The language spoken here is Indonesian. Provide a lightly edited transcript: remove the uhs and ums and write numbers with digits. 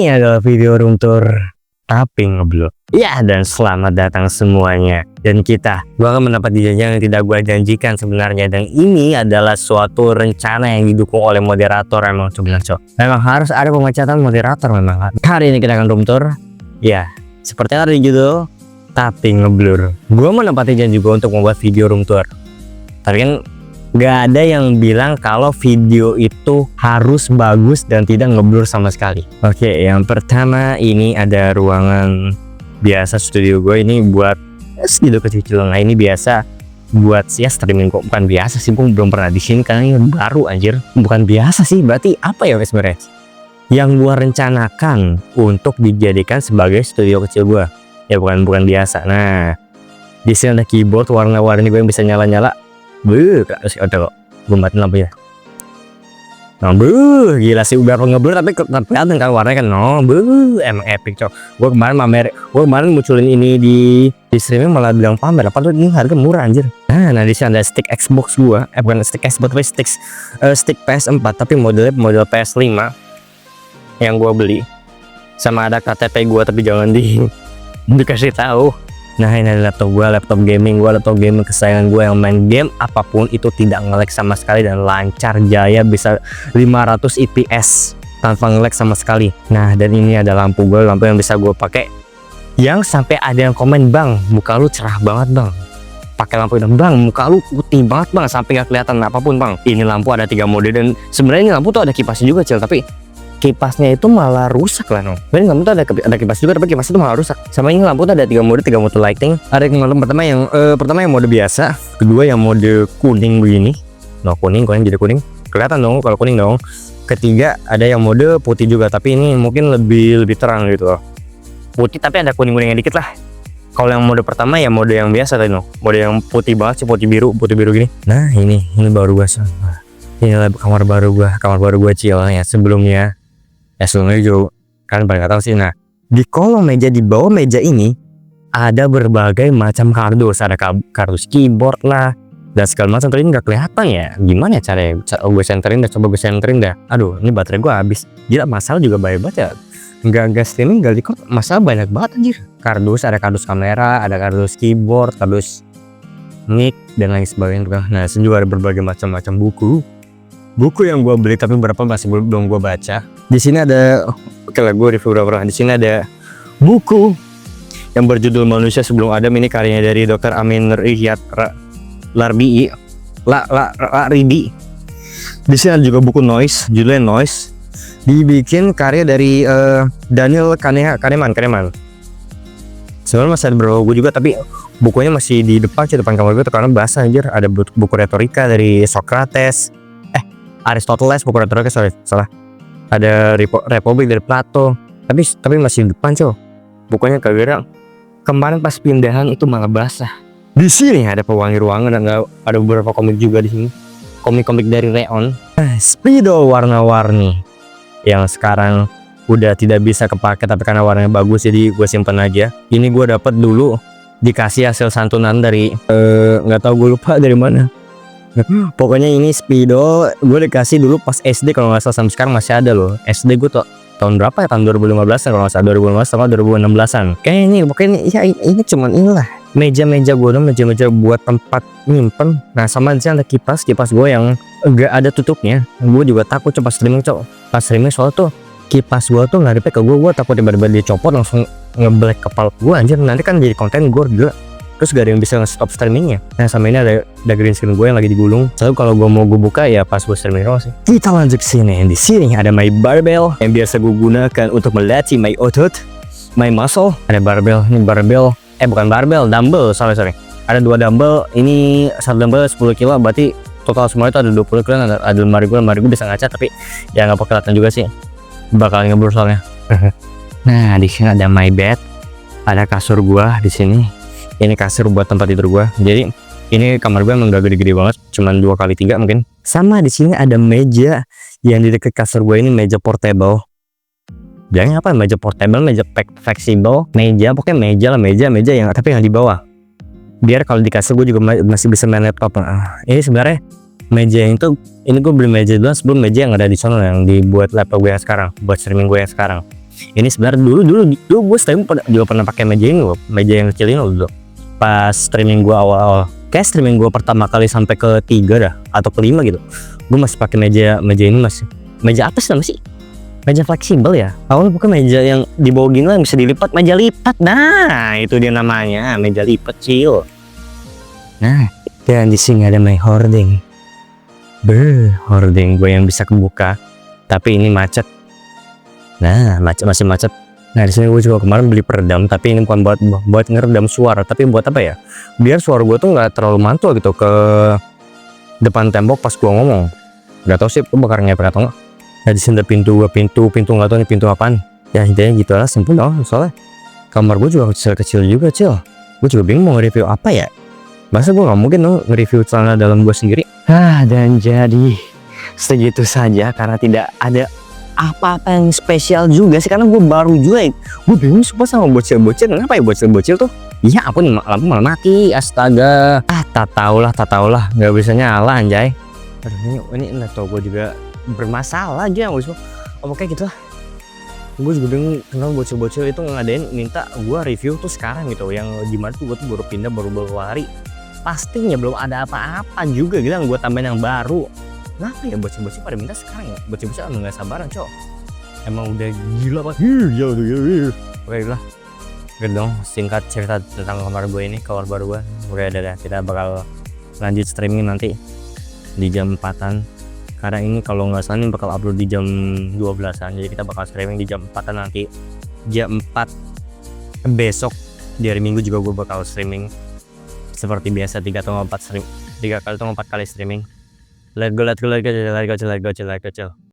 Ini adalah video room tour tapi ngeblur. Ya, dan selamat datang semuanya. Dan gue akan mendapat janjian yang tidak gue janjikan sebenarnya. Dan ini adalah suatu rencana yang didukung oleh moderator emang sebenarnya. Memang harus ada pemecatan moderator memang. Hari ini kita akan room tour. Ya, seperti yang ada di judul, tapi ngeblur. Gue menepati janji gue untuk membuat video room tour. Tapi kan gak ada yang bilang kalau video itu harus bagus dan tidak ngeblur sama sekali. Oke, yang pertama ini ada ruangan biasa studio gue. Ini buat studio kecil-kecil. Nah, ini biasa buat streaming kok. Bukan biasa sih, gue belum pernah di sini karena ini baru anjir. Bukan biasa sih, berarti apa ya sebenarnya? Yang gue rencanakan untuk dijadikan sebagai studio kecil gue. Ya bukan biasa. Nah, di sini ada keyboard warna-warni gue yang bisa nyala-nyala. Udah kok, gue matiin lampunya. Nah, gila sih, udah ngeblur tapi kelihatan kan warnanya kan. Emang epic cok. Gue kemarin munculin ini di streaming malah bilang pamer. Apa tuh, ini harga murah anjir. Nah, di sini ada stick Xbox gue. Bukan stick Xbox tapi stick PS4 tapi model PS5 yang gue beli. Sama ada KTP gue tapi jangan dikasih tahu. Nah, ini ada laptop gaming kesayangan gue yang main game apapun itu tidak nge-lag sama sekali dan lancar jaya, bisa 500 IPS tanpa nge-lag sama sekali. Nah, dan ini ada lampu yang bisa gue pakai, yang sampai ada yang komen, "Bang, muka lu cerah banget bang, pakai lampu ini bang, muka lu putih banget bang, sampai gak kelihatan apapun bang." Ini lampu ada 3 mode dan sebenarnya ini lampu tuh ada kipasnya juga tapi kipasnya itu malah rusak lah no. Dan lampu tuh ada kipas juga tapi kipasnya itu malah rusak. Sama ini lampu tuh ada 3 mode lighting. Ada yang pertama yang mode biasa, kedua yang mode kuning begini. No, kuning jadi kuning. Kelihatan dong kalau kuning dong. Ketiga ada yang mode putih juga tapi ini mungkin lebih terang gitu loh. Putih tapi ada kuning-kuningnya dikit lah. Kalau yang mode pertama ya mode yang biasa tadi no. Mode yang putih banget sih, putih biru gini. Nah, ini baru gua. Ini kamar baru gua Cil ya sebelumnya juga kan pada nggak tahu sih. Nah, di kolong meja di bawah meja ini ada berbagai macam kardus, ada kardus keyboard lah dan segala macam. Tapi ini nggak kelihatan ya, gimana ya caranya? Gue senterin dah. Aduh, ini baterai gue habis. Gila, masalah juga banyak banget ya. Nggak streaming, nggak record, masalah banyak banget anjir. Ada kardus kamera, ada kardus keyboard, kardus mic dan lain sebagainya. Nah, sini juga ada berbagai macam buku yang gue beli tapi berapa masih belum gue baca. Di sini ada, oke lah gue review berapa. Di sini ada buku yang berjudul Manusia Sebelum Adam. Ini karyanya dari Dr. Amin Riyad Larbi. Di sini ada juga buku Noise, judulnya Noise. Dibikin karya dari Daniel Kahneman. Sebenarnya masih ada beberapa buku juga tapi bukunya masih di depan kamar gue karena basah anjir. Ada buku retorika dari Socrates. Aristoteles, buku retorika, salah. Ada Republik dari Plato, tapi masih di depan cow. Bukunya kagak kemarin pas pindahan itu malah basah. Di sini ada pewangi ruangan dan ada beberapa komik juga di sini. Komik dari Rayon. Spidol warna-warni yang sekarang udah tidak bisa kepake tapi karena warnanya bagus jadi gue simpen aja. Ini gue dapat dulu dikasih hasil santunan dari nggak tahu, gue lupa dari mana. Pokoknya ini spidol gue dikasih dulu pas SD kalau nggak salah, sampai sekarang masih ada loh. SD gue tuh tahun berapa ya, tahun 2015 kalau nggak salah, 2015 sama 2016an kayak ini. Pokoknya ini cuman inilah meja gue dong, meja buat tempat nyimpen. Nah, sama di sini ada kipas gue yang enggak ada tutupnya. Gue juga takut pas streaming soalnya tuh kipas gue tuh ngadepnya ke gue takut tiba-tiba dia copot langsung ngeblack kepala gue anjir, nanti kan jadi konten gue gila. Terus gak ada yang bisa nge-stop streamingnya. Nah, sama ini ada green screen gue yang lagi digulung. Selalu kalau gue mau buka ya pas gue streaming doang sih. Kita lanjut ke sini. Di sini ada my barbell yang biasa gue gunakan untuk melatih my otot, my muscle. Ada barbell. Ini barbell. Bukan barbell, dumbbell. Sorry. Ada 2 dumbbell. Ini satu dumbbell 10 kilo. Berarti total semua itu ada 20 kilo. Ada lemari gue bisa ngaca tapi ya nggak kelihatan juga sih. Bakal ngeblur soalnya. Nah, di sini ada my bed. Ada kasur gue di sini. Ini kasur buat tempat tidur gue. Jadi ini kamar gue emang gak gede-gede banget, cuman 2x3 mungkin. Sama di sini ada meja yang di dekat kasur gue, ini meja portable. Bilangnya apa? Meja portable, meja fleksibel, meja pokoknya meja yang tapi yang di bawah. Biar kalau di kasur gue juga masih bisa main laptop. Ini sebenarnya meja yang ini gue beli meja dulu sebelum meja yang ada di sana yang dibuat laptop gue yang sekarang, buat streaming gue yang sekarang. Ini sebenarnya dulu gue streaming juga pernah pakai meja ini loh, meja yang kecil ini loh. Pas streaming gue awal, kayak streaming gue pertama kali sampai ke 3 dah atau ke 5 gitu. Gue masih pakai meja ini masih. Meja apa sih namanya sih? Meja fleksibel ya. Awalnya bukan meja yang di bawah gini lah bisa dilipat, meja lipat. Nah, itu dia namanya, meja lipat cil. Nah, dan di sini ada my hoarding. Hoarding gue yang bisa kebuka. Tapi ini macet. Nah, masih macet. Nah, di sini gue juga kemarin beli peredam, tapi ini bukan buat ngeredam suara, tapi buat apa ya? Biar suara gue tuh nggak terlalu mantul gitu ke depan tembok pas gue ngomong. Gak tau sih, gue bakal ngepet atau enggak. Nah, di sini ada pintu nggak tahu nih pintu apaan. Ya intinya gitu lah, simpel dong. Soalnya kamar gue juga kecil juga cil. Gue juga bingung mau nge-review apa ya. Masa gue nggak mungkin dong nge-review celana dalam gue sendiri. Dan jadi segitu saja karena tidak ada apa-apa yang spesial juga sih, karena gue baru juga. Gue bingung sumpah sama bocil-bocil. Kenapa ya bocil-bocil tuh? Iya ampun, lampu malah mati. Astaga. Tak tahu lah, nggak bisa nyala anjay. Aduh, ini laptop gue juga bermasalah aja. Kayak gitu lah. Gue juga bingung kenapa bocil-bocil itu ngadain minta gue review tuh sekarang gitu, yang dimana tuh gue tuh baru pindah baru hari. Pastinya belum ada apa-apa juga gitu yang gue tambahin yang baru. Kenapa ya bocil-bocil pada minta sekarang ya? Bocil-bocil emang gak sabaran cok. Emang udah gila banget. Oke lah. Oke dong, singkat cerita tentang kamar gue ini, kamar baru gue. Oke udah, kita bakal lanjut streaming nanti di jam 4-an. Karena ini kalau nggak salah ini bakal upload di jam 12-an. Jadi kita bakal streaming di jam 4-an nanti. Jam 4 besok di hari Minggu juga gue bakal streaming. Seperti biasa 3 atau 4 kali streaming. Let's go.